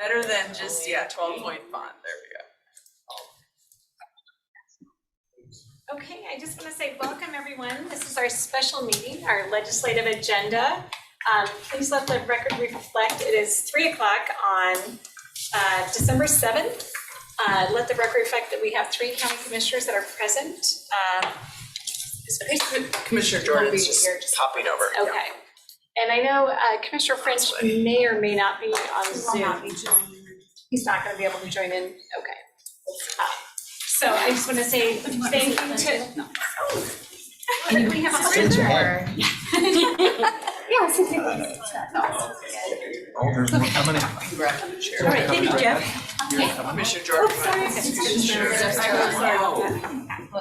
Better than just, 12-point font. There we go. Okay, I just want to say welcome, everyone. This is our special meeting, our legislative agenda. Please let the record reflect it is 3 o'clock on December 7th. Let the record reflect that we have 3 county commissioners that are present. Commissioner Jordan's Here, just popping over. Okay. And I know Commissioner French may or may not be on Zoom. He's not going to be able to join in. Okay. So I just want to say thank you to. I think we have a printer. Yes. Oh, there's more coming in. All right, thank you, Jeff. Commissioner Jordan.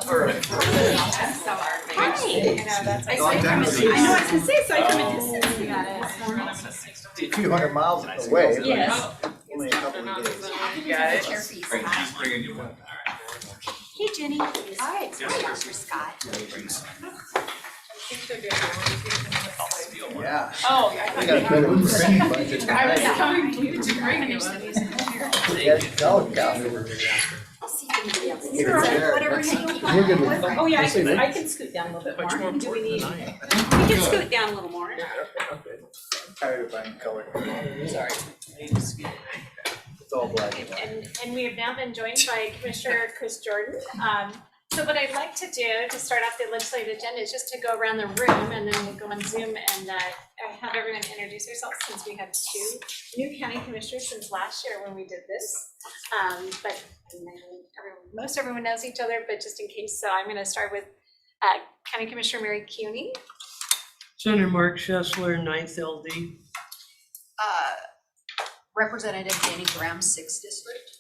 Sorry. Hi. I know, I was gonna say, so I come in distance. You got it. A few hundred miles away. Yes. Only a couple of days. You got it. Hey, Jenny. Hi, Dr. Scott. Yeah. Oh, We got a good training budget. I was coming to you to bring you. I'll see if anybody else is. Take a chair. Whatever you You're good with. Oh, yeah, I can scoot down a little bit more. Do we need? We can scoot down a little more. Tired of buying color. Sorry. It's all black and white. And we have now been joined by Commissioner Chris Jordan. So what I'd like to do to start off the legislative agenda is just to go around the room and then we'll go on Zoom and have everyone introduce themselves since we have 2 new county commissioners since last year when we did this. But most everyone knows each other, but just in case, so I'm gonna start with County Commissioner Mary Cuney. Senator Mark Schessler, 9th LD. Representative Danny Graham, 6th District.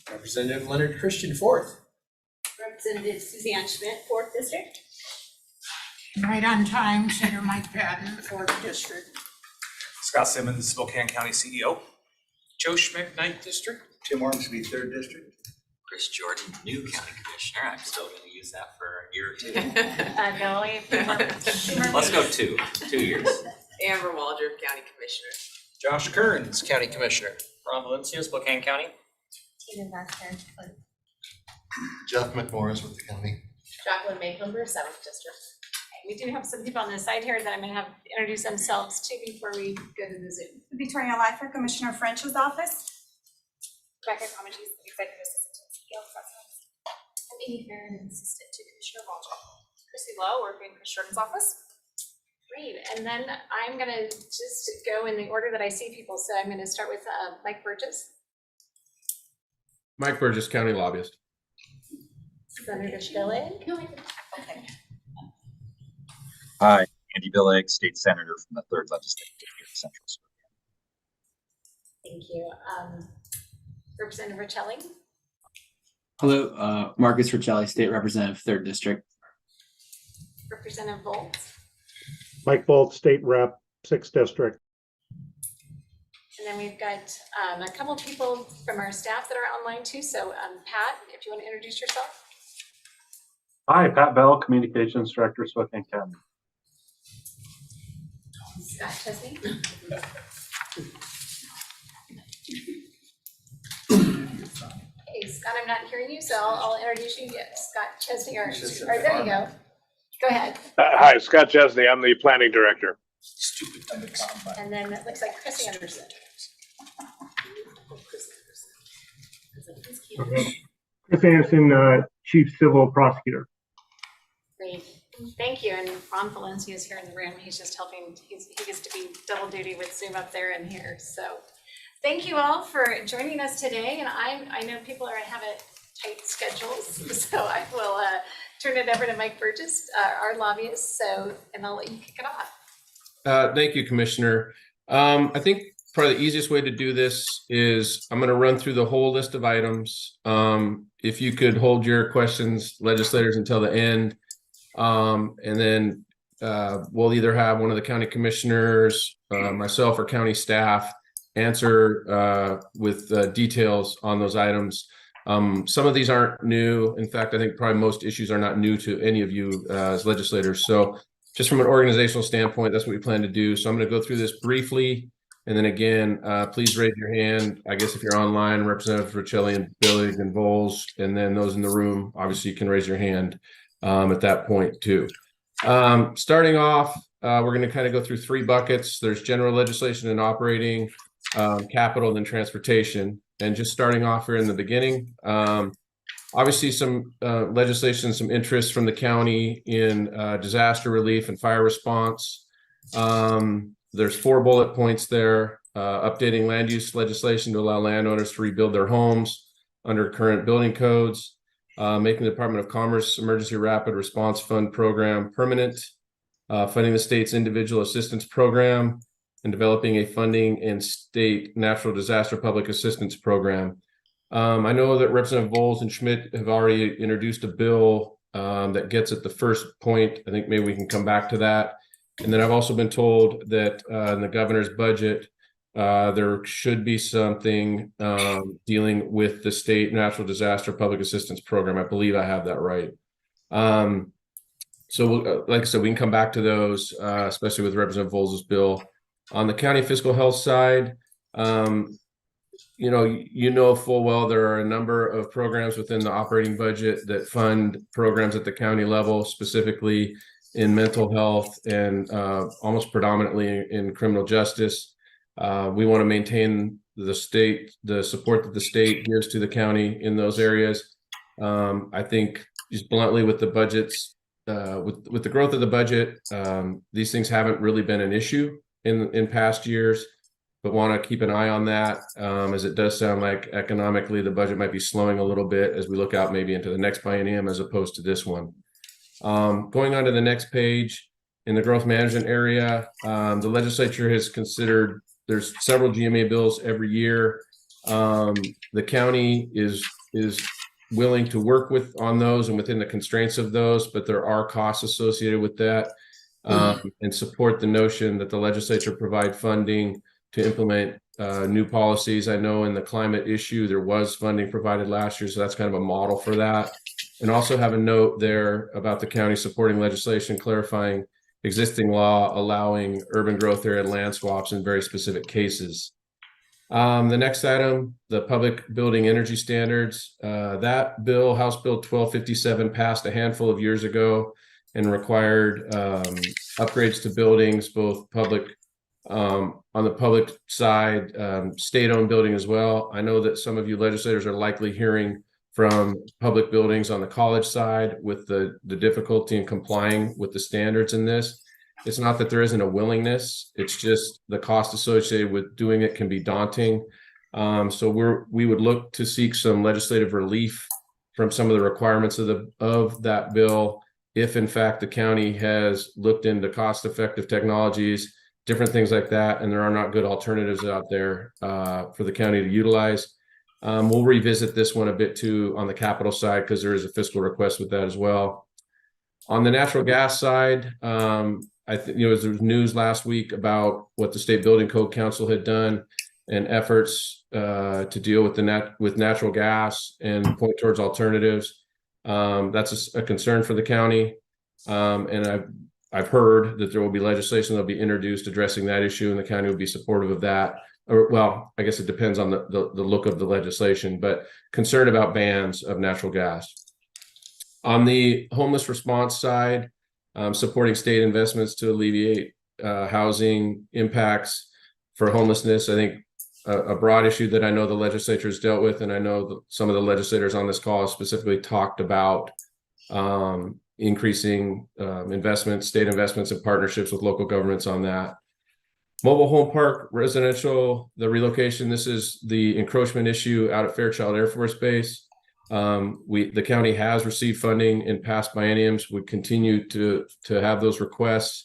Representative Leonard Christian, 4th. Representative Suzanne Schmidt, 4th District. Right on time, Senator Mike Patton, 4th District. Scott Simmons, Spokane County CEO. Joe Schmidt, 9th District. Tim Ormsby, 3rd District. Chris Jordan, new county commissioner. I'm still gonna use that for a year or 2. No, we have Let's go 2 years. Amber Waldrop, County Commissioner. Josh Kearns, County Commissioner. Ron Valencia, Spokane County. Tina Baxter. Jeff McMorris with the county. Jacqueline Maycomber, 7th District. We do have some people on the side here that I'm gonna have introduce themselves to before we go to the Zoom. Victoria Leifer, Commissioner French's office. Rebecca Comegys, Executive Assistant to CEO President. I'm Amy Farron, Assistant to Commissioner Waldron. Chrissy Lowe, working in Chris Jordan's office. Great, and then I'm gonna just go in the order that I see people, so I'm gonna start with Mike Burgess, Mike Burgess, County Lobbyist. Senator Billig. Okay. Hi, Andy Billig, State Senator from the 3rd Legislative District, Central Spokane. Thank you. Representative Riccelli, Hello, Marcus Riccelli, State Representative, 3rd District. Representative Volt, Mike Bolt, State Rep, 6th District. and then we've got a couple of people from our staff that are online too, so Pat, if you want to introduce yourself. Hi, Pat Bell, Communications Director, Spokane County. Scott Chesney. Hey, Scott, I'm not hearing you, so I'll introduce you. Yeah, Scott Chesney, or there you go. Go ahead. Hi, Scott Chesney. I'm the Planning Director. And then it looks like Chris Anderson. Chris Anderson, Chief Civil Prosecutor. Great, thank you. And Ron Valencia is here in the room. He's just helping, he gets to be double duty with Zoom up there and here. So thank you all for joining us today. And I know people have tight schedules, so I will turn it over to Mike Burgess, our lobbyist. And I'll let you kick it off. Thank you, Commissioner. I think probably the easiest way to do this is I'm going to run through the whole list of items. If you could hold your questions, legislators, until the end. And then we'll either have one of the county commissioners, myself, or county staff answer with details on those items. Some of these aren't new. In fact, I think probably most issues are not new to any of you as legislators. So just from an organizational standpoint, that's what we plan to do. So I'm going to go through this briefly. And then again, please raise your hand. I guess if you're online, Representative Riccelli and Billy and Bowles, and then those in the room, obviously you can raise your hand at that point too. Starting off, we're going to kind of go through three buckets. There's general legislation and operating, capital, and then transportation. And just starting off here in the beginning, obviously some legislation, some interest from the county in disaster relief and fire response. There's 4 bullet points there. Updating land use legislation to allow landowners to rebuild their homes under current building codes. Making the Department of Commerce Emergency Rapid Response Fund program permanent. Funding the state's individual assistance program. And developing a funding and state natural disaster public assistance program. I know that Representative Bowles and Schmidt have already introduced a bill that gets at the first point. I think maybe we can come back to that. And then I've also been told that in the governor's budget, there should be something dealing with the state natural disaster public assistance program. I believe I have that right. So like I said, we can come back to those, especially with Representative Bowles' bill. On the county fiscal health side, you know full well there are a number of programs within the operating budget that fund programs at the county level, specifically in mental health and almost predominantly in criminal justice. We want to maintain the support that the state gives to the county in those areas. I think just bluntly with the budgets, with the growth of the budget, these things haven't really been an issue in past years, but want to keep an eye on that as it does sound like economically the budget might be slowing a little bit as we look out maybe into the next biennium as opposed to this one. Going on to the next page, in the growth management area, the legislature has considered, there's several GMA bills every year. The county is willing to work on those and within the constraints of those, but there are costs associated with that, and support the notion that the legislature provide funding to implement new policies. I know in the climate issue, there was funding provided last year, so that's kind of a model for that. And also have a note there about the county supporting legislation clarifying existing law allowing urban growth area land swaps in very specific cases. The next item, the public building energy standards. That bill, House Bill 1257, passed a handful of years ago and required upgrades to buildings, both public, on the public side, state-owned building as well. I know that some of you legislators are likely hearing from public buildings on the college side with the difficulty in complying with the standards in this. It's not that there isn't a willingness, it's just the cost associated with doing it can be daunting. So we would look to seek some legislative relief from some of the requirements of that bill, if in fact the county has looked into cost-effective technologies, different things like that, and there are not good alternatives out there for the county to utilize. We'll revisit this one a bit too on the capital side because there is a fiscal request with that as well. On the natural gas side, I think there was news last week about what the State Building Code Council had done and efforts to deal with with natural gas and point towards alternatives. That's a concern for the county, and I've heard that there will be legislation that will be introduced addressing that issue, and the county will be supportive of that. Or, well, I guess it depends on the look of the legislation, but concern about bans of natural gas. On the homeless response side, supporting state investments to alleviate housing impacts for homelessness. I think a broad issue that I know the legislature has dealt with, and I know that some of the legislators on this call have specifically talked about increasing state investments and partnerships with local governments on that. Mobile home park residential, the relocation, this is the encroachment issue out at Fairchild Air Force Base. The county has received funding in past bienniums. We continue to have those requests.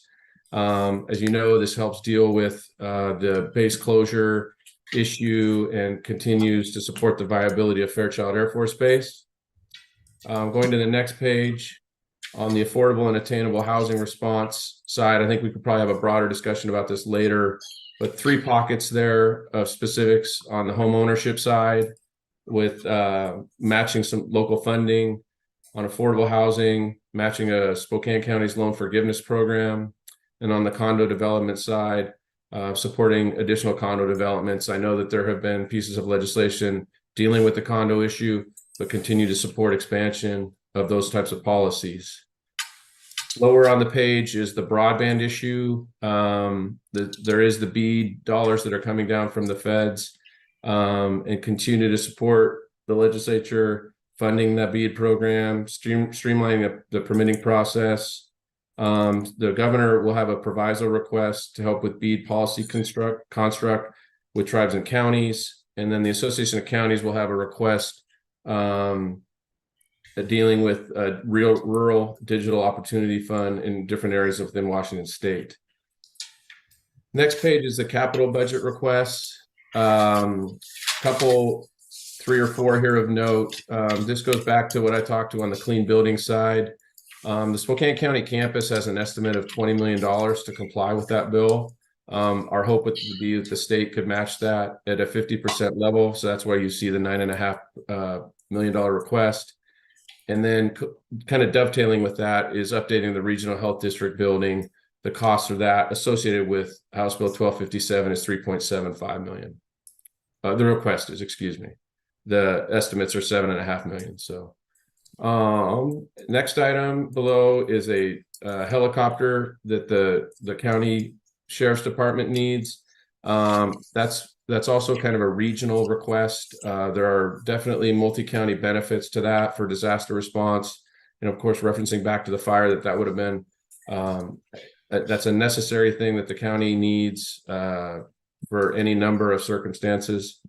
As you know, this helps deal with the base closure issue and continues to support the viability of Fairchild Air Force Base. Going to the next page, on the affordable and attainable housing response side, I think we could probably have a broader discussion about this later, but 3 pockets there of specifics on the home ownership side with matching some local funding on affordable housing, matching a Spokane County's loan forgiveness program, and on the condo development side, supporting additional condo developments. I know that there have been pieces of legislation dealing with the condo issue, but continue to support expansion of those types of policies. Lower on the page is the broadband issue. There is the BEAD dollars that are coming down from the feds, and continue to support the legislature funding that BEAD program, streamlining the permitting process. The governor will have a proviso request to help with BEAD policy construct with tribes and counties. And then the Association of Counties will have a request dealing with a rural digital opportunity fund in different areas within Washington state. Next page is the capital budget requests. Couple, 3 or 4 here of note. This goes back to what I talked to on the clean building side. The Spokane County campus has an estimate of $20 million to comply with that bill. Our hope would be that the state could match that at a 50% level. So that's why you see the $9.5 million request. And then kind of dovetailing with that is updating the regional health district building. The cost of that associated with House Bill 1257 is $3.75 million. The request is, excuse me. The estimates are $7.5 million. So next item below is a helicopter that the county sheriff's department needs. That's also kind of a regional request. There are definitely multi-county benefits to that for disaster response. And of course, referencing back to the fire, that would have been, that's a necessary thing that the county needs for any number of circumstances.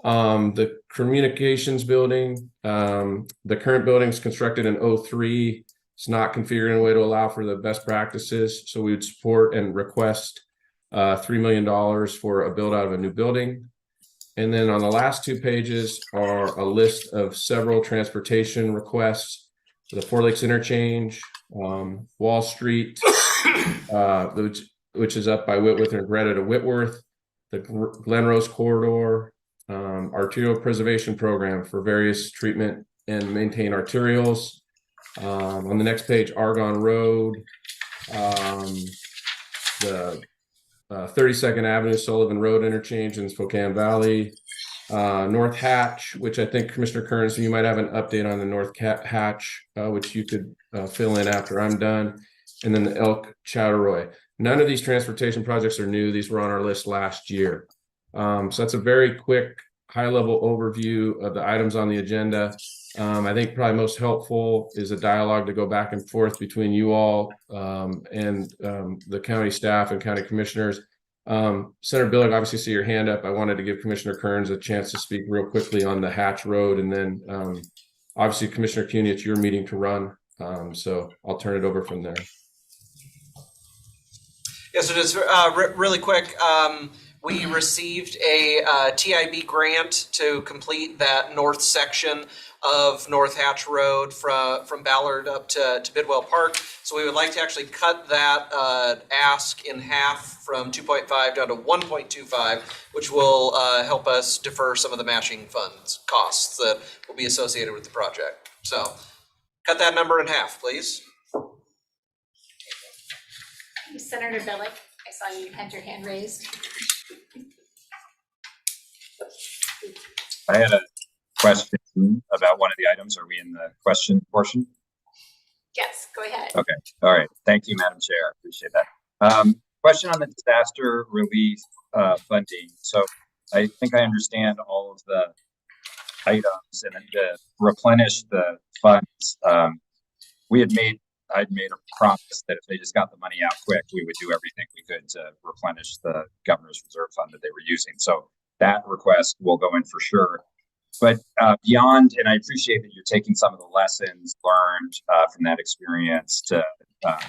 The communications building, the current building is constructed in 2003. It's not configured in a way to allow for the best practices. So we would support and request $3 million for a build out of a new building. And then on the last 2 pages are a list of several transportation requests. The Four Lakes Interchange, Wall Street, which is up by Whitworth and Greta to Whitworth, the Glen Rose Corridor, arterial preservation program for various treatment and maintain arterials. On the next page, Argonne Road, the 32nd Avenue, Sullivan Road interchange in Spokane Valley, North Hatch, which I think Commissioner Kearns, you might have an update on the North Hatch, which you could fill in after I'm done, and then the Elk Chowderoy. None of these transportation projects are new. These were on our list last year. So that's a very quick, high-level overview of the items on the agenda. I think probably most helpful is a dialogue to go back and forth between you all and the county staff and county commissioners. Senator Billig, obviously see your hand up. I wanted to give Commissioner Kearns a chance to speak real quickly on the Hatch Road, and then obviously Commissioner Cuney, it's your meeting to run. So I'll turn it over from there. Yeah, so just really quick, we received a TIB grant to complete that north section of North Hatch Road from Ballard up to Bidwell Park. So we would like to actually cut that ask in half from 2.5 down to 1.25, which will help us defer some of the matching funds costs that will be associated with the project. So cut that number in half, please. Senator Billig, I saw you had your hand raised. I had a question about one of the items. Are we in the question portion? Yes, go ahead. Okay. All right. Thank you, Madam Chair. I appreciate that. Question on the disaster relief funding. So I think I understand all of the items, and then to replenish the funds, I'd made a promise that if they just got the money out quick, we would do everything we could to replenish the governor's reserve fund that they were using. So that request will go in for sure. But beyond, and I appreciate that you're taking some of the lessons learned from that experience to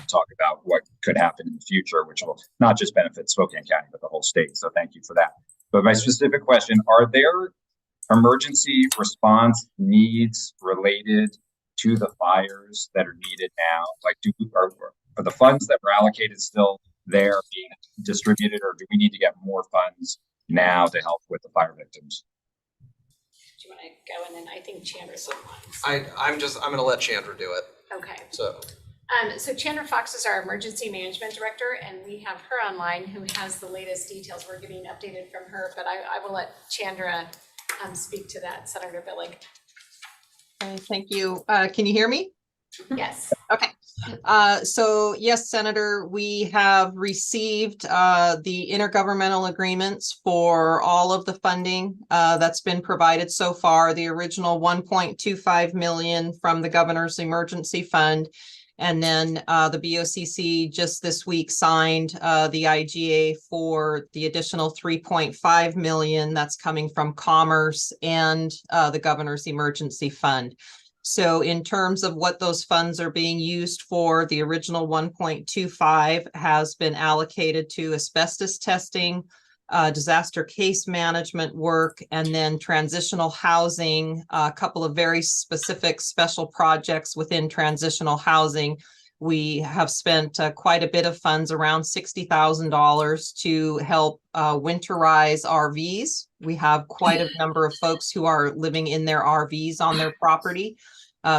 talk about what could happen in the future, which will not just benefit Spokane County, but the whole state. So thank you for that. But my specific question, are there emergency response needs related to the fires that are needed now? Like, are the funds that were allocated still there being distributed, or do we need to get more funds now to help with the fire victims? Do you want to go? And then I think Chandra. I'm going to let Chandra do it. Okay. So So Chandra Fox is our emergency management director, and we have her online who has the latest details. We're getting updated from her, but I will let Chandra speak to that, Senator Billig. Okay, thank you. Can you hear me? Yes. Okay. So yes, Senator, we have received the intergovernmental agreements for all of the funding that's been provided so far. The original 1.25 million from the Governor's Emergency Fund. And then the BOCC just this week signed the IGA for the additional 3.5 million that's coming from Commerce and the Governor's Emergency Fund. So in terms of what those funds are being used for, the original 1.25 has been allocated to asbestos testing, disaster case management work, and then transitional housing, a couple of very specific special projects within transitional housing. We have spent quite a bit of funds, around $60,000, to help winterize RVs. We have quite a number of folks who are living in their RVs on their property.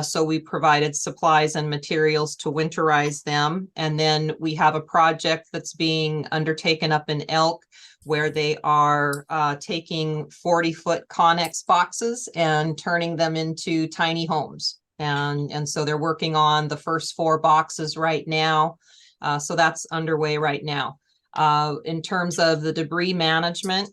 So we provided supplies and materials to winterize them. And then we have a project that's being undertaken up in Elk, where they are taking 40-foot Connex boxes and turning them into tiny homes. And so they're working on the first 4 boxes right now. So that's underway right now. In terms of the debris management,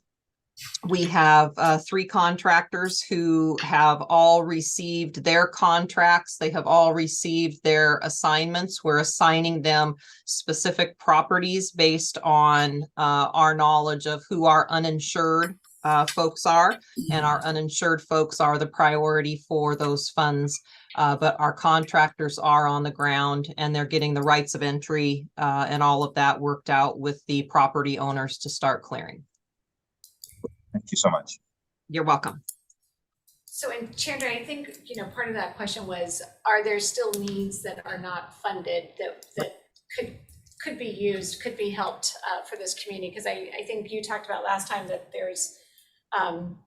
we have 3 contractors who have all received their contracts. They have all received their assignments. We're assigning them specific properties based on our knowledge of who our uninsured folks are, and our uninsured folks are the priority for those funds. But our contractors are on the ground, and they're getting the rights of entry and all of that worked out with the property owners to start clearing. Thank you so much. You're welcome. So, and Chandra, I think, part of that question was, are there still needs that are not funded that could be used, could be helped for this community? Because I think you talked about last time that there's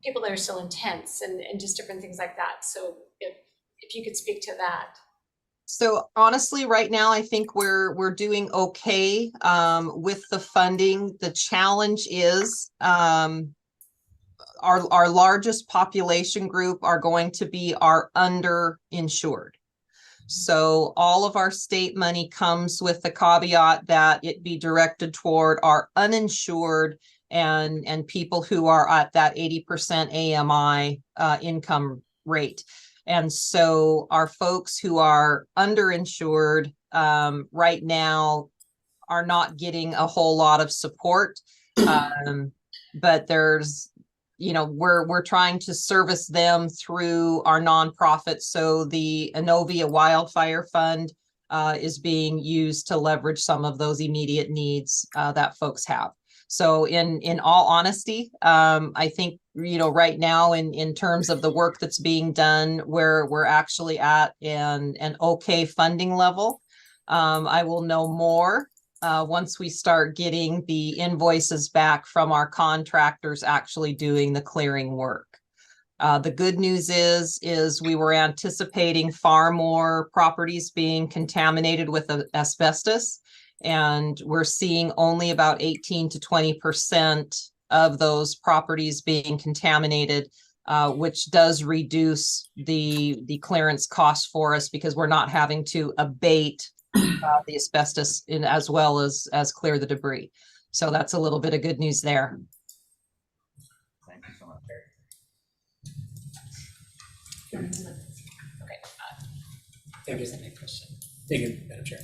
people that are still in tents and just different things like that. So if you could speak to that. So honestly, right now, I think we're doing okay with the funding. The challenge is our largest population group are going to be our underinsured. So all of our state money comes with the caveat that it be directed toward our uninsured and people who are at that 80% AMI income rate. And so our folks who are underinsured right now are not getting a whole lot of support. But there's, we're trying to service them through our nonprofit. So the Innovia Wildfire Fund is being used to leverage some of those immediate needs that folks have. So in all honesty, I think, right now in terms of the work that's being done, where we're actually at an okay funding level. I will know more once we start getting the invoices back from our contractors actually doing the clearing work. The good news is we were anticipating far more properties being contaminated with asbestos, and we're seeing only about 18 to 20% of those properties being contaminated, which does reduce the clearance cost for us, because we're not having to abate the asbestos as well as clear the debris. So that's a little bit of good news there. Thank you so much. Thank you, Madam Chair.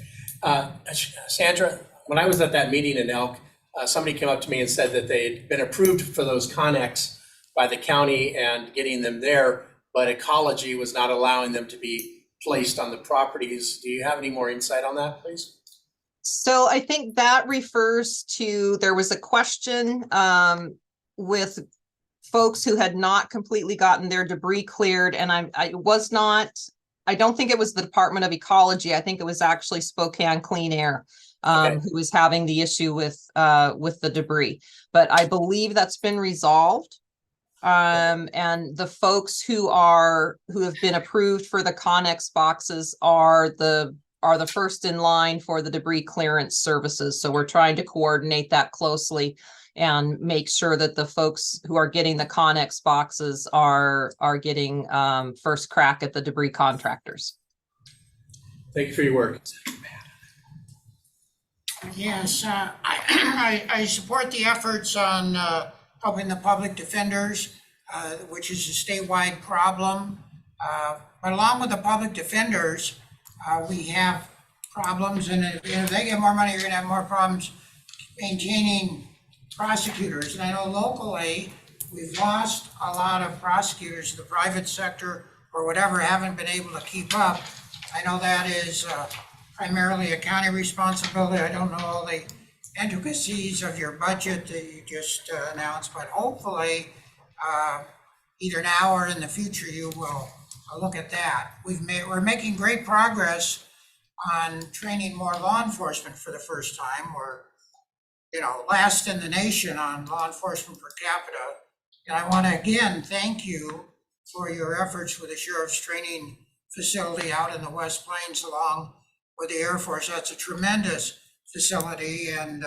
Sandra, when I was at that meeting in Elk, somebody came up to me and said that they had been approved for those Connex by the county and getting them there, but Ecology was not allowing them to be placed on the properties. Do you have any more insight on that, please? So I think that refers to, there was a question with folks who had not completely gotten their debris cleared, and I don't think it was the Department of Ecology. I think it was actually Spokane Clean Air who was having the issue with the debris. But I believe that's been resolved. And the folks who have been approved for the Connex boxes are the are the first in line for the debris clearance services. So we're trying to coordinate that closely and make sure that the folks who are getting the Connex boxes are getting first crack at the debris contractors. Thank you for your work. Yes, I support the efforts on helping the public defenders, which is a statewide problem. But along with the public defenders, we have problems, and if they get more money, you're gonna have more problems maintaining prosecutors. And I know locally, we've lost a lot of prosecutors. The private sector or whatever haven't been able to keep up. I know that is primarily a county responsibility. I don't know all the intricacies of your budget that you just announced, but hopefully, either now or in the future, you will look at that. We're making great progress on training more law enforcement for the first time. We're, last in the nation on law enforcement per capita. And I want to again thank you for your efforts with the sheriff's training facility out in the West Plains along with the Air Force. That's a tremendous facility, and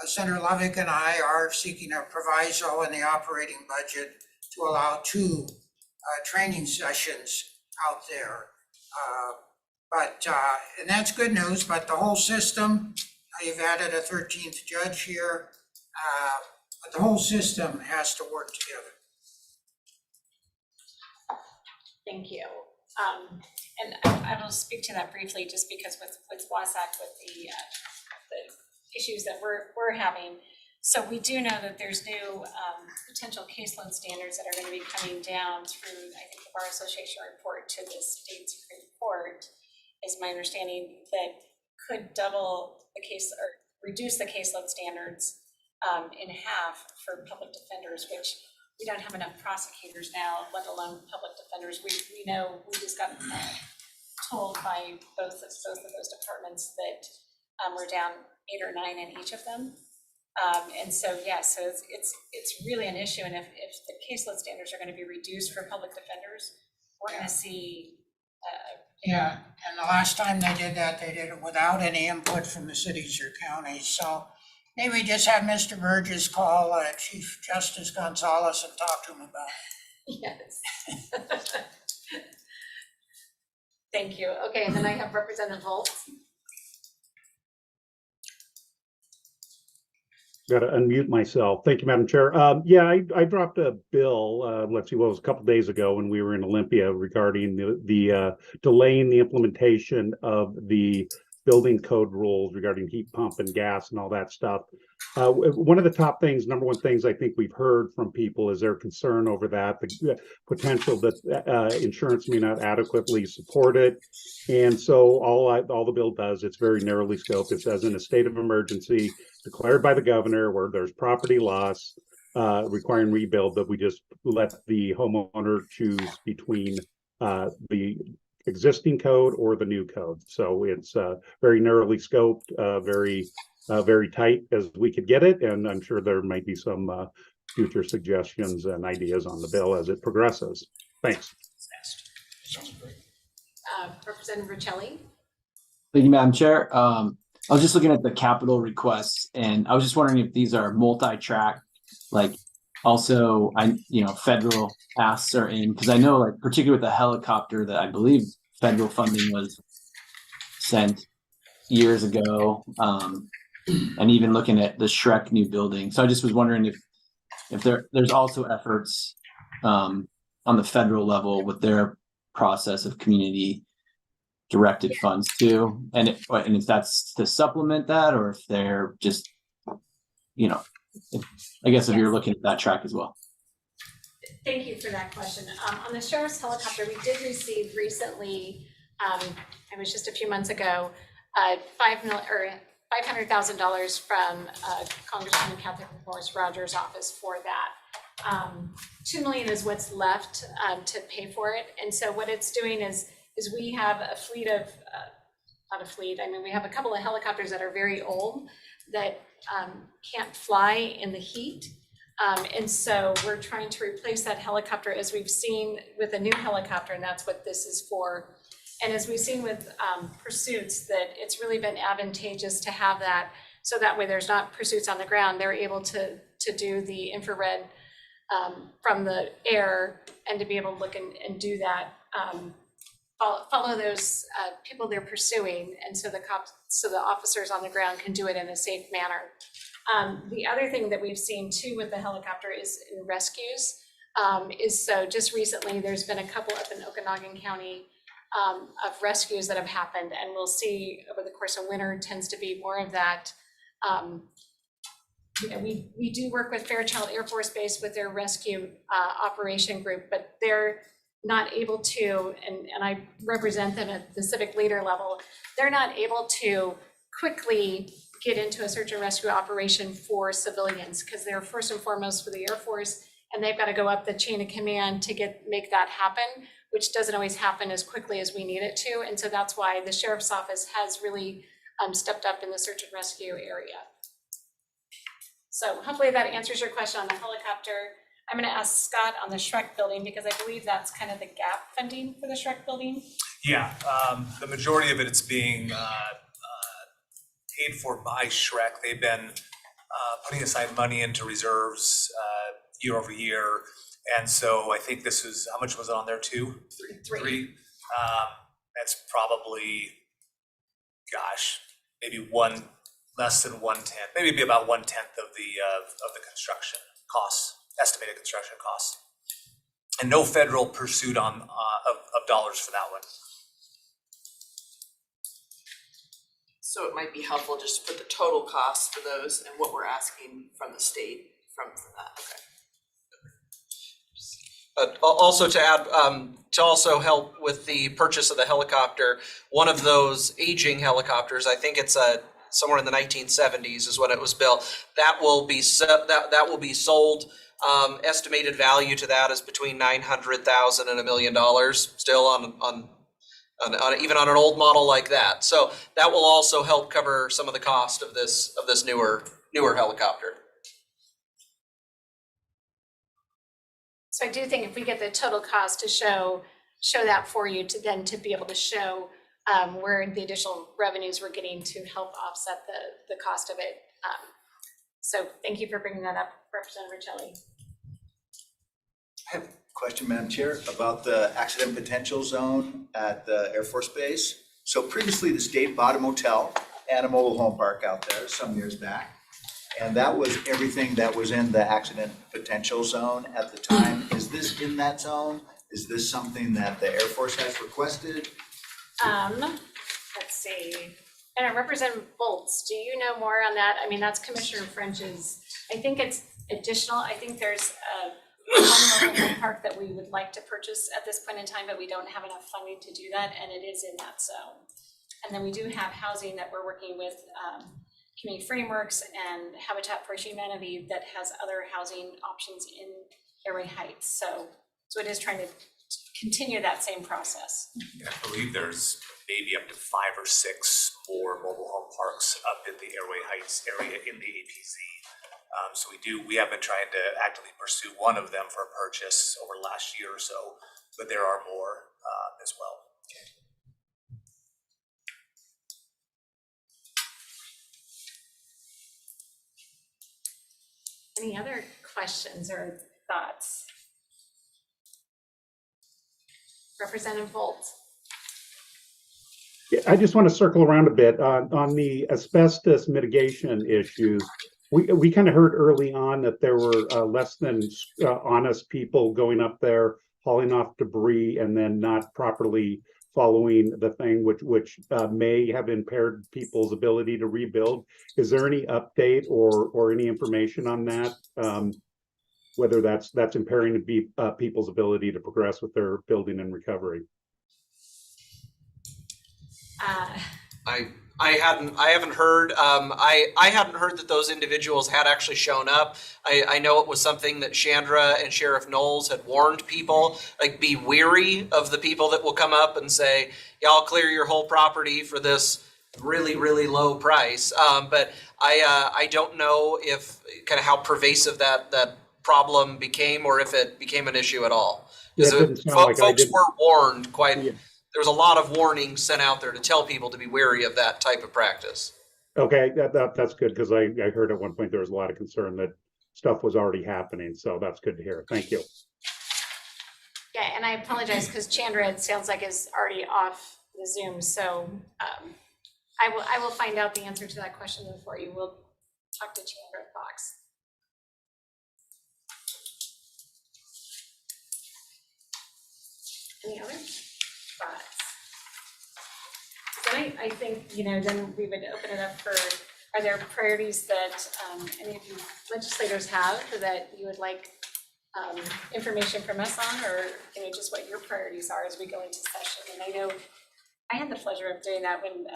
Senator Lovick and I are seeking a proviso in the operating budget to allow 2 training sessions out there. And that's good news, but the whole system, you've added a 13th judge here, but the whole system has to work together. Thank you. And I will speak to that briefly, just because with WASAC, with the issues that we're having. So we do know that there's new potential caseload standards that are going to be coming down through, I think, the Bar Association report to the state Supreme Court, is my understanding, that could double the case or reduce the caseload standards in half for public defenders, which we don't have enough prosecutors now, let alone public defenders. We know, we just got told by both of those departments that we're down 8 or 9 in each of them. And so, yeah, so it's really an issue. And if the caseload standards are going to be reduced for public defenders, we're going to see. Yeah, and the last time they did that, they did it without any input from the cities or counties. So maybe just have Mr. Burgess call Chief Justice Gonzalez and talk to him about it. Yes. Thank you. Okay, and then I have Representative Volz. Got to unmute myself. Thank you, Madam Chair. I dropped a bill, let's see, what was a couple days ago when we were in Olympia regarding the delaying the implementation of the building code rules regarding heat pump and gas and all that stuff. One of the top things, number one things I think we've heard from people is their concern over that, the potential that insurance may not adequately support it. And so all the bill does, it's very narrowly scoped. It says in a state of emergency declared by the governor where there's property loss requiring rebuild, that we just let the homeowner choose between the existing code or the new code. So it's very narrowly scoped, very tight as we could get it. And I'm sure there might be some future suggestions and ideas on the bill as it progresses. Thanks. Representative Riccelli. Thank you, Madam Chair. I was just looking at the capital requests, and I was just wondering if these are multi-track, like also, federal asks are in, because I know, like, particularly with the helicopter, that I believe federal funding was sent years ago, and even looking at the Shrek new building. So I just was wondering if there's also efforts on the federal level with their process of community directed funds too, and if that's to supplement that, or if they're just, I guess if you're looking at that track as well. Thank you for that question. On the sheriff's helicopter, we did receive recently, it was just a few months ago, $500,000 from Congresswoman Kathy Morris Rogers' office for that. $2 million is what's left to pay for it, and so what it's doing is we have a fleet of, we have a couple of helicopters that are very old that can't fly in the heat. And so we're trying to replace that helicopter, as we've seen with a new helicopter, and that's what this is for. And as we've seen with pursuits, that it's really been advantageous to have that, so that way there's not pursuits on the ground. They're able to do the infrared from the air and to be able to look and do that, follow those people they're pursuing, and so the officers on the ground can do it in a safe manner. The other thing that we've seen too with the helicopter is in rescues. So just recently there's been a couple up in Okanagan County of rescues that have happened, and we'll see over the course of winter tends to be more of that. We do work with Fairchild Air Force Base with their rescue operation group, but they're not able to, and I represent them at the civic leader level, they're not able to quickly get into a search and rescue operation for civilians, because they're first and foremost for the Air Force, and they've got to go up the chain of command to make that happen, which doesn't always happen as quickly as we need it to. And so that's why the Sheriff's Office has really stepped up in the search and rescue area. So hopefully that answers your question on the helicopter. I'm going to ask Scott on the Shrek building, because I believe that's kind of the gap funding for the Shrek building. Yeah, the majority of it's being paid for by Shrek. They've been putting aside money into reserves year over year. And so I think this is, how much was it on there, two? Three. That's probably, gosh, maybe less than 1/10, maybe be about 1/10 of the construction costs, estimated construction costs. And no federal pursuit of dollars for that one. So it might be helpful just to put the total cost for those and what we're asking from the state from that. Okay. But also to add, to also help with the purchase of the helicopter, one of those aging helicopters, I think it's somewhere in the 1970s is when it was built. That will be that will be sold. Estimated value to that is between $900,000 and $1 million. Still on even on an old model like that. So that will also help cover some of the cost of this newer helicopter. So I do think if we get the total cost to show that for you, to be able to show where the additional revenues we're getting to help offset the cost of it. So thank you for bringing that up, Representative Riccelli. I have a question, Madam Chair, about the accident potential zone at the Air Force Base. So previously the state bought a motel and a mobile home park out there some years back. And that was everything that was in the accident potential zone at the time. Is this in that zone? Is this something that the Air Force has requested? Let's see. And Representative Bolts, do you know more on that? I mean, that's Commissioner French's. I think it's additional. I think there's one mobile home park that we would like to purchase at this point in time, but we don't have enough funding to do that, and it is in that zone. And then we do have housing that we're working with Community Frameworks and Habitat for Humanity that has other housing options in Airway Heights. So it is trying to continue that same process. Yeah, I believe there's maybe up to 5 or 6 more mobile home parks up in the Airway Heights area in the APZ. So we have been trying to actively pursue one of them for a purchase over the last year or so, but there are more as well. Any other questions or thoughts? Representative Volt. Yeah, I just want to circle around a bit on the asbestos mitigation issues. We kind of heard early on that there were less than honest people going up there, hauling off debris and then not properly following the thing, which may have impaired people's ability to rebuild. Is there any update or any information on that? Whether that's impairing people's ability to progress with their building and recovery? I haven't heard. I hadn't heard that those individuals had actually shown up. I know it was something that Chandra and Sheriff Knowles had warned people, like be weary of the people that will come up and say, yeah, I'll clear your whole property for this really, really low price. But I don't know if kind of how pervasive that problem became or if it became an issue at all. Because folks were warned quite there was a lot of warnings sent out there to tell people to be wary of that type of practice. Okay, that's good, because I heard at one point there was a lot of concern that stuff was already happening, so that's good to hear. Thank you. Yeah, and I apologize because Chandra, it sounds like is already off the Zoom, so I will find out the answer to that question for you. We'll talk to Chandra Fox. Any other thoughts? Then I think, then we would open it up for, are there priorities that any of you legislators have that you would like information from us on, or just what your priorities are as we go into session? And I know I had the pleasure of doing that when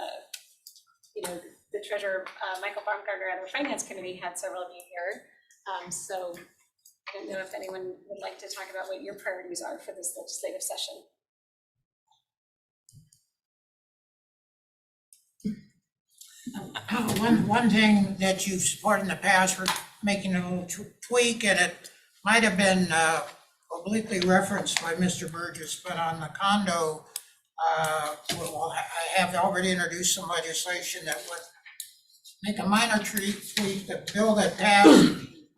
the treasurer, Michael Baumgartner, at our finance committee had several of you here. So I don't know if anyone would like to talk about what your priorities are for this legislative session. One thing that you've supported in the past, we're making a little tweak, and it might have been obliquely referenced by Mr. Burgess, but on the condo, I have already introduced some legislation that would make a minor tweak. The bill that passed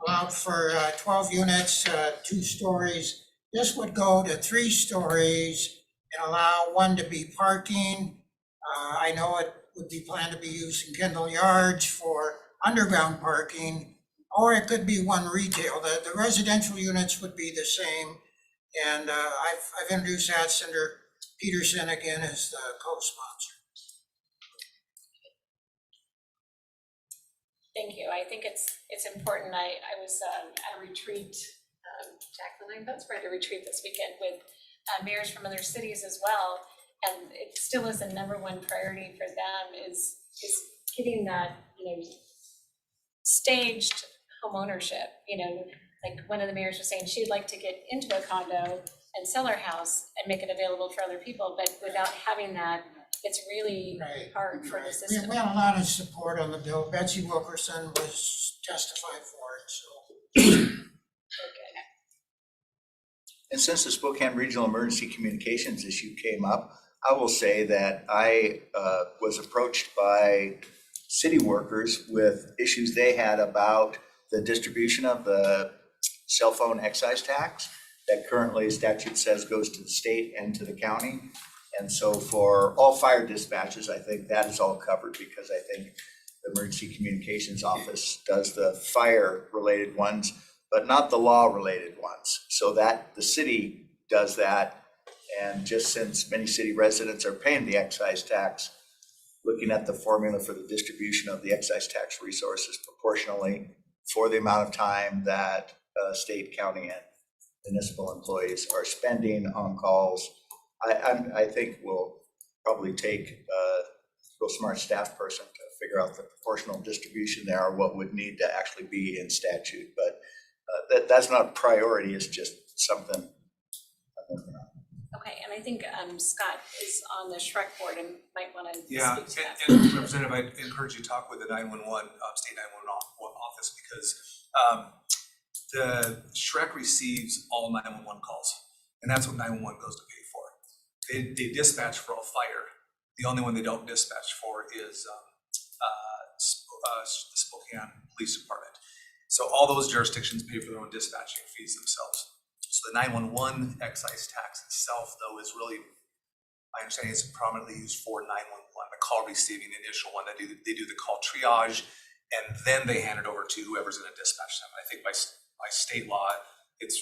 allowed for 12 units, 2 stories. This would go to 3 stories and allow one to be parking. I know it would be planned to be used in Kendall Yards for underground parking, or it could be 1 retail. The residential units would be the same. And I've introduced that. Senator Peterson again is the co-sponsor. Thank you. I think it's important. I was at a retreat, Jacqueline, I was at a retreat this weekend with mayors from other cities as well. And it still is the #1 priority for them is getting that, staged home ownership. Like one of the mayors was saying she'd like to get into a condo and sell her house and make it available for other people, but without having that, it's really hard for the system. We had a lot of support on the bill. Betsy Wilkerson was testified for it, so. And since the Spokane Regional Emergency Communications issue came up, I will say that I was approached by city workers with issues they had about the distribution of the cell phone excise tax that currently statute says goes to the state and to the county. And so for all fire dispatches, I think that is all covered, because I think the Emergency Communications Office does the fire-related ones, but not the law-related ones. So that the city does that. And just since many city residents are paying the excise tax, looking at the formula for the distribution of the excise tax resources proportionally for the amount of time that state, county, and municipal employees are spending on calls, I think we'll probably take a real smart staff person to figure out the proportional distribution there, or what would need to actually be in statute. But that's not a priority, it's just something I'm working on. Okay, and I think Scott is on the Shrek board and might want to speak to that. And Representative, I'd encourage you to talk with the 911, state 911 office, because the Shrek receives all 911 calls, and that's what 911 goes to pay for. They dispatch for all fire. The only one they don't dispatch for is the Spokane Police Department. So all those jurisdictions pay for their own dispatching fees themselves. So the 911 excise tax itself, though, is really, my understanding is prominently used for 911, the call receiving, the initial one. They do the call triage, and then they hand it over to whoever's going to dispatch them. I think by state law, it's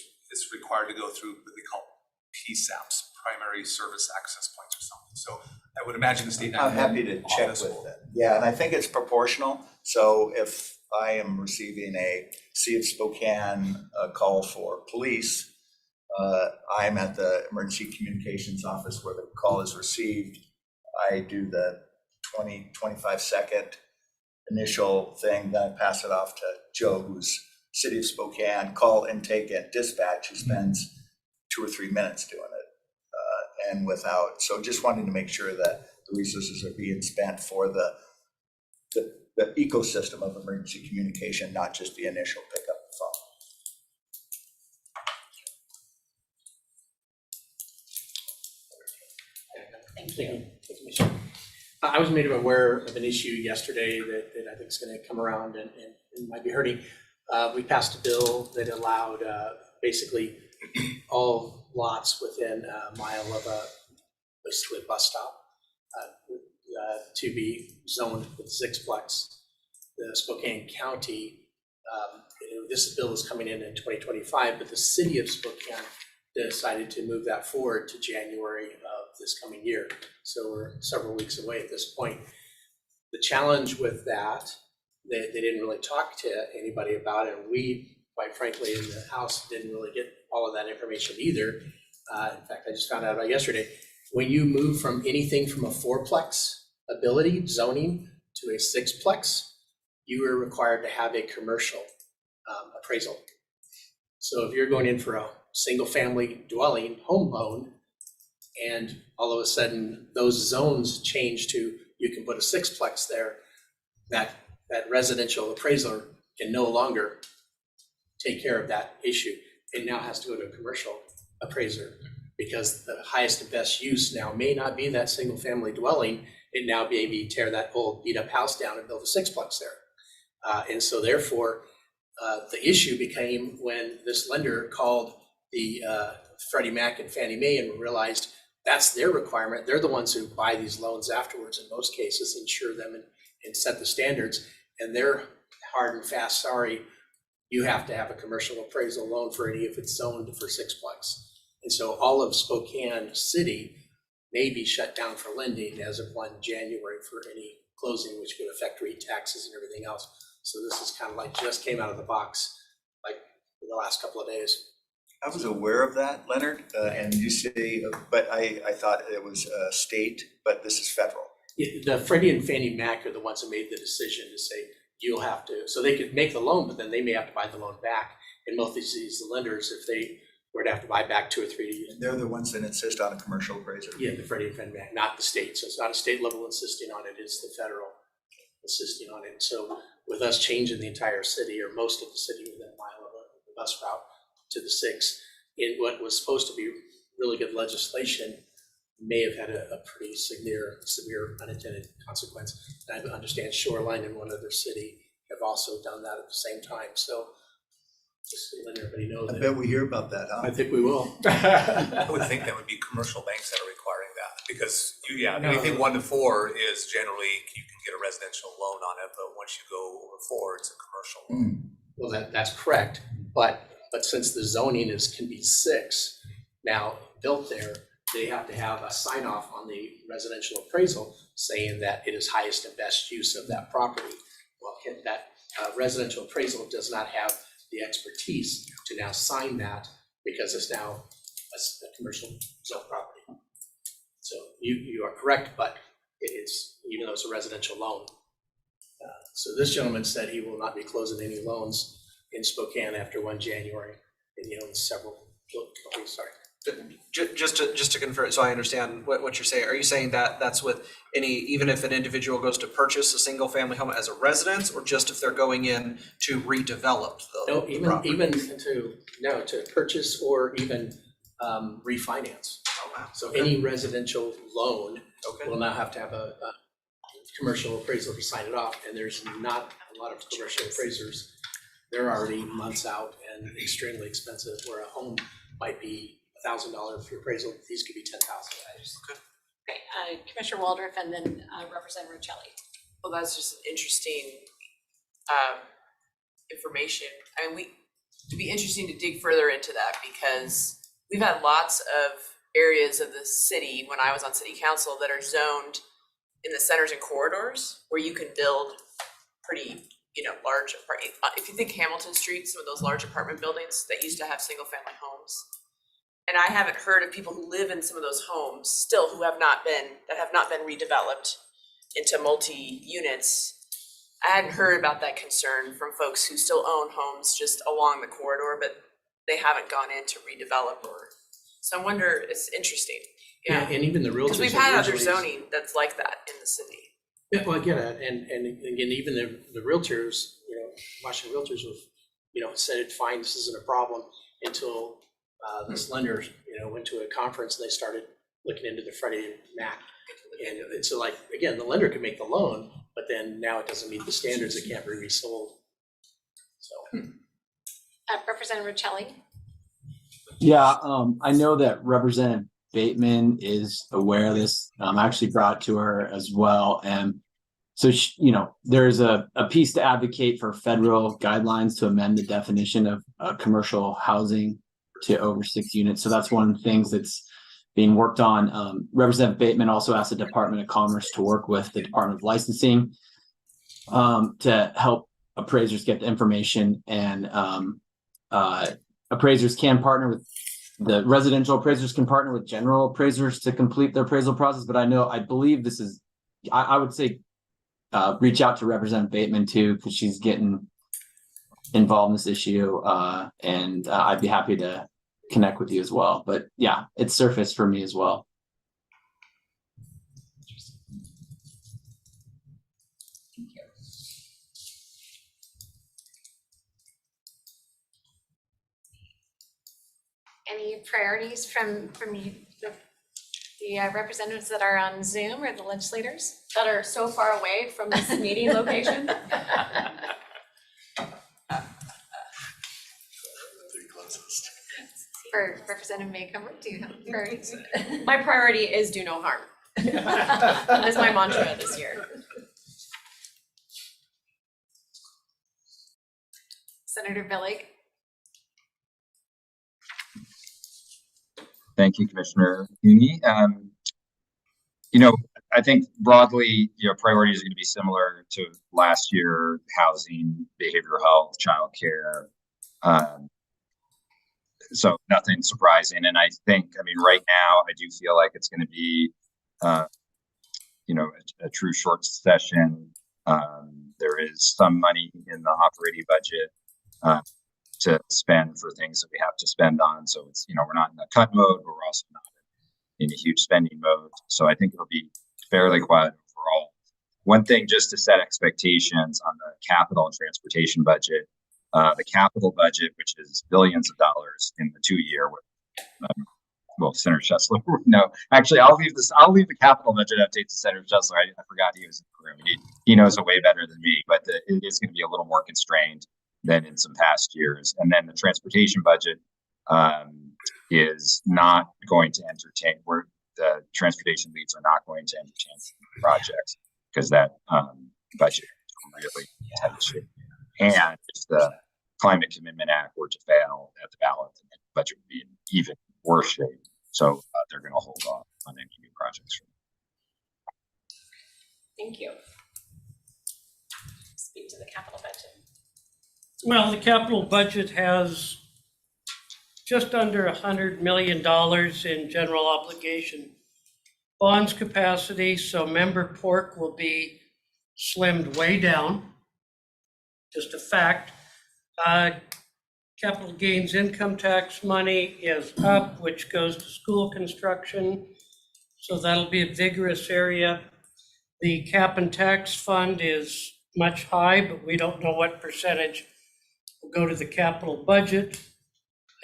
required to go through what they call PSAPs, primary service access points or something. So I would imagine the state. I'm happy to check with that. Yeah, and I think it's proportional. So if I am receiving a City of Spokane call for police, I'm at the Emergency Communications Office where the call is received. I do the 20-25 second initial thing, then I pass it off to Joe, who's City of Spokane call intake and dispatch, who spends 2 or 3 minutes doing it, and without. So just wanting to make sure that the resources are being spent for the ecosystem of emergency communication, not just the initial pickup of the phone. Thank Thank you. you. Thank you, Michelle. I was made aware of an issue yesterday that I think is going to come around and might be hurting. We passed a bill that allowed basically all lots within a mile of basically a bus stop to be zoned with sixplex. The Spokane County, this bill is coming in 2025, but the city of Spokane decided to move that forward to January of this coming year. So we're several weeks away at this point. The challenge with that, they didn't really talk to anybody about it. And we, quite frankly, in the House didn't really get all of that information either. In fact, I just found out about yesterday, when you move from anything from a fourplex ability zoning to a sixplex, you are required to have a commercial appraisal. So if you're going in for a single family dwelling home loan, and all of a sudden those zones change to, you can put a sixplex there, that residential appraiser can no longer take care of that issue. It now has to go to a commercial appraiser, because the highest and best use now may not be that single family dwelling. It now may be tear that old beat up house down and build a sixplex there. And so therefore, the issue became when this lender called the Freddie Mac and Fannie Mae and realized that's their requirement. They're the ones who buy these loans afterwards in most cases, insure them and set the standards. And they're hard and fast, sorry, you have to have a commercial appraisal loan for any if it's zoned for sixplex. And so all of Spokane City may be shut down for lending as of 1 January for any closing, which could affect REIT taxes and everything else. So this is kind of like just came out of the box, like in the last couple of days. I was aware of that, Leonard, and you say, but I thought it was state, but this is federal. The Freddie and Fannie Mac are the ones who made the decision to say, you'll have to, so they could make the loan, but then they may have to buy the loan back. And most of these lenders, if they were to have to buy back 2 or 3 years. They're the ones that insist on a commercial appraiser. Yeah, the Freddie and Fannie Mac, not the state. So it's not a state level insisting on it, it's the federal insisting on it. So with us changing the entire city or most of the city within a mile of the bus route to the 6, in what was supposed to be really good legislation, may have had a pretty severe unintended consequence. And I understand Shoreline and one other city have also done that at the same time. So just to let everybody know I that. bet we hear about that, huh? I think we will. I would think that would be commercial banks that are requiring that, because anything 1 to 4 is generally, you can get a residential loan on it, but once you go over 4, it's a commercial loan. Well, that's correct, but since the zoning can be 6 now built there, they have to have a sign off on the residential appraisal saying that it is highest and best use of that property. Well, that residential appraisal does not have the expertise to now sign that, because it's now a commercial zone property. So you are correct, but it's, even though it's a residential loan. So this gentleman said he will not be closing any loans in Spokane after 1 January, and he owns several companies, sorry. Just to confirm, so I understand what you're saying, are you saying that that's with even if an individual goes to purchase a single family home as a residence, or just if they're going in to redevelop the property? Even to purchase or even refinance. Oh, wow. So Okay. any residential loan will now have to have a commercial appraisal to sign it off, and there's not a lot of commercial appraisers. They're already months out and extremely expensive, where a home might be $1,000 for appraisal. These could be $10,000. Okay, Commissioner Waldorf and then Representative Riccelli. Well, that's just an interesting information. I mean, it'd be interesting to dig further into that, because we've had lots of areas of the city when I was on city council that are zoned in the centers and corridors where you can build pretty, large apartment. If you think Hamilton Street, some of those large apartment buildings that used to have single family homes. And I haven't heard of people who live in some of those homes still that have not been redeveloped into multi-units. I hadn't heard about that concern from folks who still own homes just along the corridor, but they haven't gone in to redevelop so I wonder, it's interesting. Yeah, and even the realtors. Because we've had other zoning that's like that in the city. Yeah, well, I get it, and again, even the realtors, Washington Realtors have, said it fine, this isn't a problem, until this lender, went to a conference and they started looking into the Freddie Mac. And it's like, again, the lender can make the loan, but then now it doesn't meet the standards, it can't be resold. So. Representative Riccelli? Yeah, I know that Representative Bateman is aware of this. I actually brought it to her as well. And so, there's a piece to advocate for federal guidelines to amend the definition of commercial housing to over 6 units. So that's one of the things that's being worked on. Representative Bateman also asked the Department of Commerce to work with the Department of Licensing to help appraisers get the information, and appraisers can partner with the residential appraisers can partner with general appraisers to complete their appraisal process. But I believe this is, I would say, reach out to Representative Bateman too, because she's getting involved in this issue, and I'd be happy to connect with you as well. But yeah, it's surfaced for me as well. Any priorities from you, the representatives that are on Zoom or the legislators? That are so far away from this meeting location. For Representative Maycomber, do you have priorities? My priority is do no harm. That is my mantra this year. Senator Billig? Thank you, Commissioner Uni. I think broadly, priorities are going to be similar to last year: housing, behavioral health, childcare. So nothing surprising. And I think, right now, I do feel like it's going to be, a true short session. There is some money in the operating budget to spend for things that we have to spend on. So it's, we're not in a cut mode, but we're also not in a huge spending mode. So I think it'll be fairly quiet overall. One thing, just to set expectations on the capital and transportation budget, the capital budget, which is billions of dollars in the 2-year, Senator Chesler. No, actually, I'll leave the capital budget update to Senator Chesler. I forgot he was in the room. He knows it way better than me, but it is going to be a little more constrained than in some past years. And then the transportation budget is not going to entertain, where the transportation leads are not going to entertain projects, because that budget is really intense. And if the Climate Commitment Act were to fail at the ballot, then the budget would be in even worse shape. So they're going to hold off on any new projects. Thank you. Speak to the capital budget. Well, the capital budget has just under $100 million in general obligation bonds capacity, so member pork will be slimmed way down. Just a fact. Capital gains income tax money is up, which goes to school construction, so that'll be a vigorous area. The cap and tax fund is much high, but we don't know what percentage will go to the capital budget.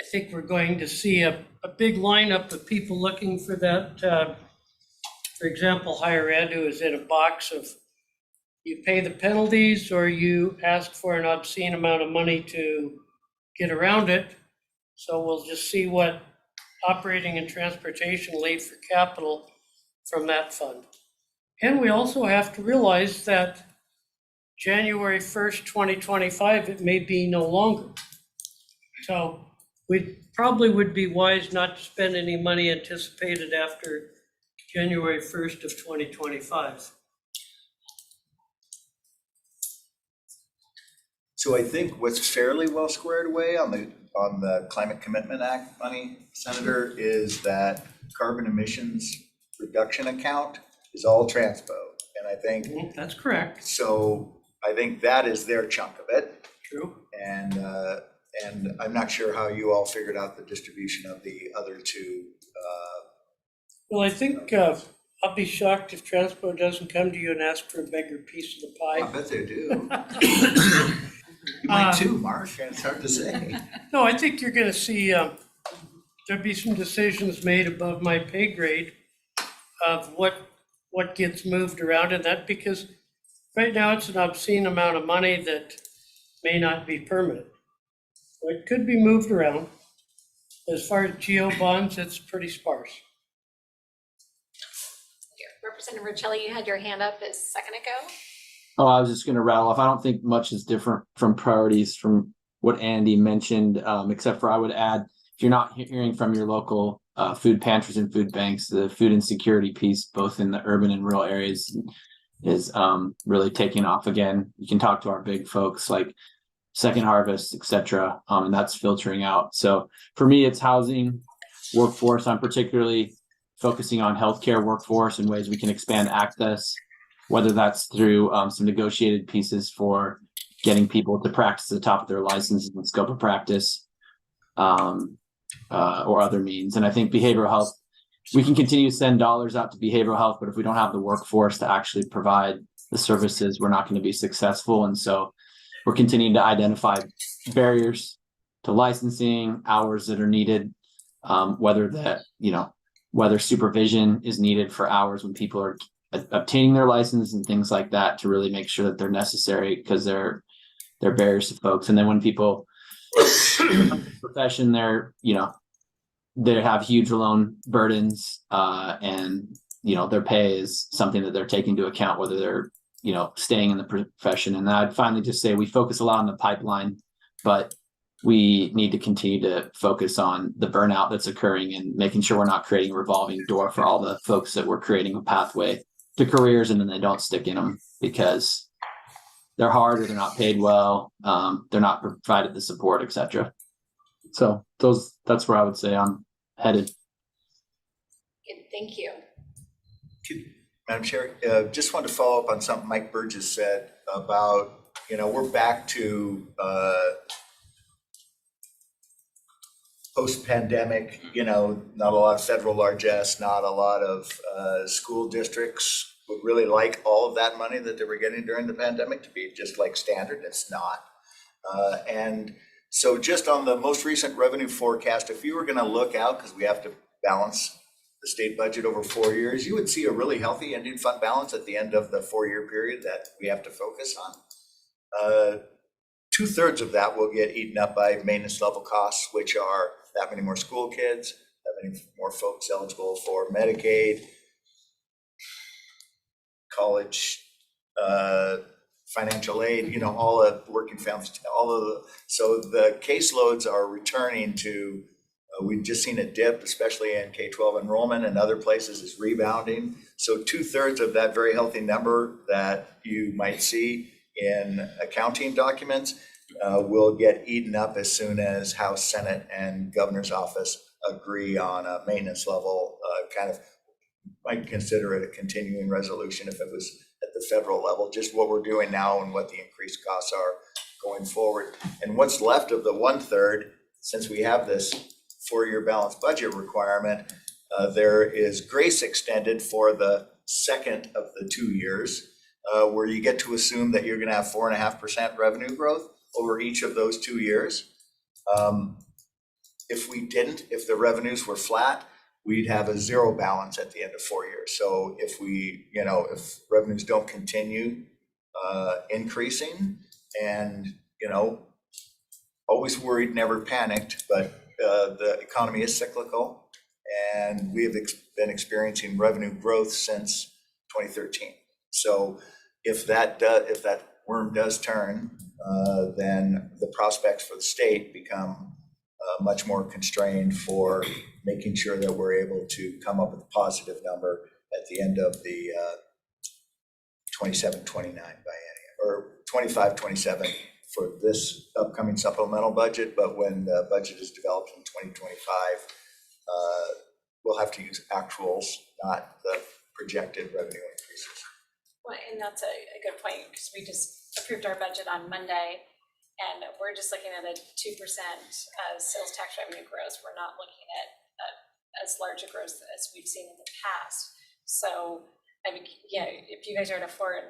I think we're going to see a big lineup of people looking for that. For example, higher ed, who is in a box of you pay the penalties or you ask for an obscene amount of money to get around it. So we'll just see what operating and transportation leave for capital from that fund. And we also have to realize that January 1st, 2025, it may be no longer. So we probably would be wise not to spend any money anticipated after January 1st of 2025. So I think what's fairly well squared away on the Climate Commitment Act money, Senator, is that carbon emissions reduction account is all transpo. And I think that's correct. So I think that is their chunk of it. True. And I'm not sure how you all figured out the distribution of the other two. Well, I think I'll be shocked if Transpo doesn't come to you and ask for a bigger piece of the pie. I bet they do. You might too, Mark. It's hard to say. No, I think you're going to see there'll be some decisions made above my pay grade of what gets moved around in that, because right now it's an obscene amount of money that may not be permanent. It could be moved around. As far as geo bonds, it's pretty sparse. Representative Riccelli, you had your hand up a second ago. Oh, I was just gonna rattle off. I don't think much is different from priorities from what Andy mentioned, except for I would add, if you're not hearing from your local food pantries and food banks, the food insecurity piece, both in the urban and rural areas, is really taking off again. You can talk to our big folks like Second Harvest, et cetera, and that's filtering out. So for me, it's housing, workforce. I'm particularly focusing on healthcare workforce and ways we can expand access, whether that's through some negotiated pieces for getting people to practice at the top of their license and scope of practice, or other means. And I think behavioral health, we can continue to send dollars out to behavioral health, but if we don't have the workforce to actually provide the services, we're not going to be successful. And so we're continuing to identify barriers to licensing, hours that are needed, whether supervision is needed for hours when people are obtaining their license and things like that, to really make sure that they're necessary, because they're barriers to folks. And then when people profession, they have huge loan burdens, and their pay is something that they're taking into account, whether they're staying in the profession. And I'd finally just say we focus a lot on the pipeline, but we need to continue to focus on the burnout that's occurring and making sure we're not creating a revolving door for all the folks that we're creating a pathway to careers and then they don't stick in them because they're hard or they're not paid well, they're not provided the support, et cetera. So that's where I would say I'm headed. Good, thank you. Madam Chair, just wanted to follow up on something Mike Burgess said about, we're back to post-pandemic, not a lot of federal largesse, not a lot of school districts would really like all of that money that they were getting during the pandemic to be just like standard. It's not. And so just on the most recent revenue forecast, if you were going to look out, because we have to balance the state budget over 4 years, you would see a really healthy ending fund balance at the end of the 4-year period that we have to focus on. 2/3 of that will get eaten up by maintenance level costs, which are that many more school kids, that many more folks eligible for Medicaid, college, financial aid, all of working families, so the caseloads are returning to, we've just seen a dip, especially in K-12 enrollment, and other places is rebounding. So 2/3 of that very healthy number that you might see in accounting documents will get eaten up as soon as House, Senate, and Governor's office agree on a maintenance level, might consider it a continuing resolution if it was at the federal level, just what we're doing now and what the increased costs are going forward. And what's left of the 1/3, since we have this 4-year balanced budget requirement, there is grace extended for the second of the 2 years, where you get to assume that you're going to have 4.5% revenue growth over each of those 2 years. If the revenues were flat, we'd have a zero balance at the end of 4 years. So if if revenues don't continue increasing, and always worried, never panicked, but the economy is cyclical, and we have been experiencing revenue growth since 2013. So if that worm does turn, then the prospects for the state become much more constrained for making sure that we're able to come up with a positive number at the end of the 27-29 biennium, or 25-27 for this upcoming supplemental budget. But when the budget is developed in 2025, we'll have to use actuals, not the projected revenue increases. Well, and that's a good point, because we just approved our budget on Monday, and we're just looking at a 2% sales tax revenue growth. We're not looking at as large a growth as we've seen in the past. So, if you guys are at a 4,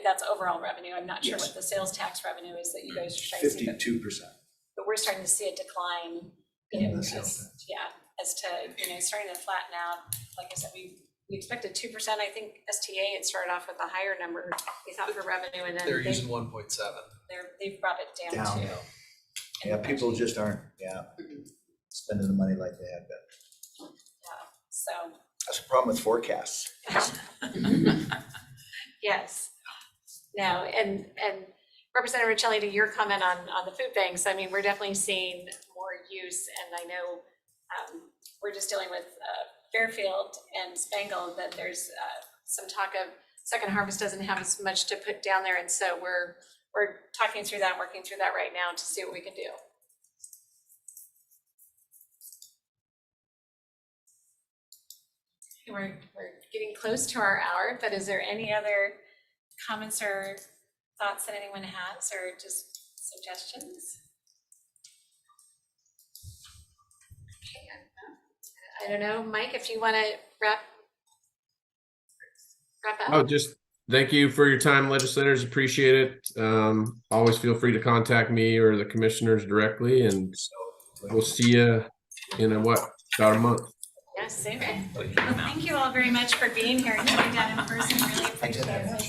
that's overall revenue. I'm not sure what the sales tax revenue is that you guys are trying to see. 52%. But we're starting to see a decline, as to, starting to flatten out. Like I said, we we expected 2%, I think STA had started off with a higher number, we thought for revenue, and then They're using 1.7. they've brought it down Down. to. Yeah, people just aren't, spending the money like they had been. So, That's a problem with forecasts. yes. No, and Representative Riccelli, to your comment on the food banks, I mean, we're definitely seeing more use, and I know we're just dealing with Fairfield and Spangle, that there's some talk of Second Harvest doesn't have as much to put down there, and so we're talking through that, working through that right now to see what we can do. We're getting close to our hour, but is there any other comments or thoughts that anyone has, or just suggestions? Okay, I don't know, Mike, if you want to wrap up. Oh, just thank you for your time, legislators. Appreciate it. Always feel free to contact me or the commissioners directly, and we'll see you in about a month. Yes, same. Well, thank you all very much for being here and coming down in person. Really appreciate it.